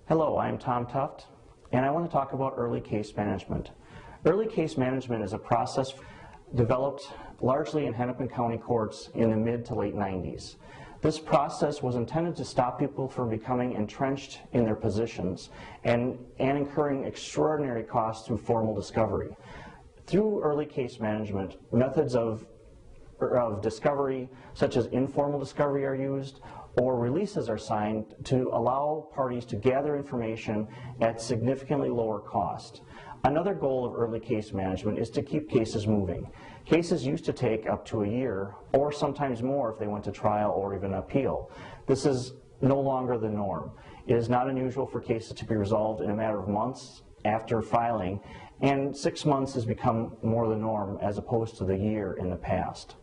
Hello, I am Tom Tuft, and I want to talk about early case management. Early case management is a process developed largely in Hennepin County courts in the mid to late 90s. This process was intended to stop people from becoming entrenched in their positions and incurring extraordinary costs through formal discovery. Through early case management, methods of discovery, such as informal discovery, are used, or releases are signed to allow parties to gather information at significantly lower cost. Another goal of early case management is to keep cases moving. Cases used to take up to a year, or sometimes more if they went to trial or even appeal. This is no longer the norm. It is not unusual for cases to be resolved in a matter of months after filing, and 6 months has become more the norm as opposed to the year in the past.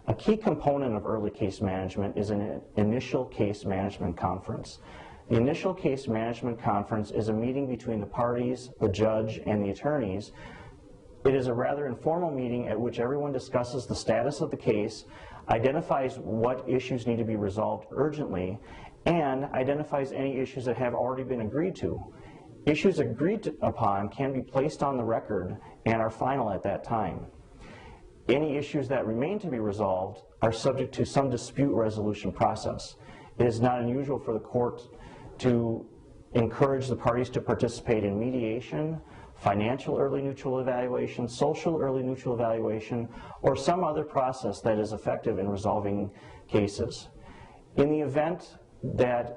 A key component of early case management is an initial case management conference. The initial case management conference is a meeting between the parties, the judge, and the attorneys. It is a rather informal meeting at which everyone discusses the status of the case, identifies what issues need to be resolved urgently, and identifies any issues that have already been agreed to. Issues agreed upon can be placed on the record and are final at that time. Any issues that remain to be resolved are subject to some dispute resolution process. It is not unusual for the court to encourage the parties to participate in mediation, financial early neutral evaluation, social early neutral evaluation, or some other process that is effective in resolving cases. In the event that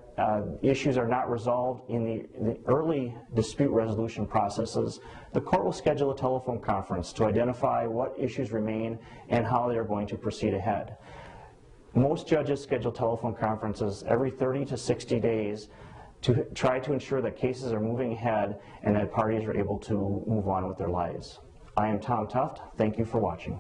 issues are not resolved in the early dispute resolution processes, the court will schedule a telephone conference to identify what issues remain and how they are going to proceed ahead. Most judges schedule telephone conferences every 30 to 60 days to try to ensure that cases are moving ahead and that parties are able to move on with their lives. I am Tom Tuft. Thank you for watching.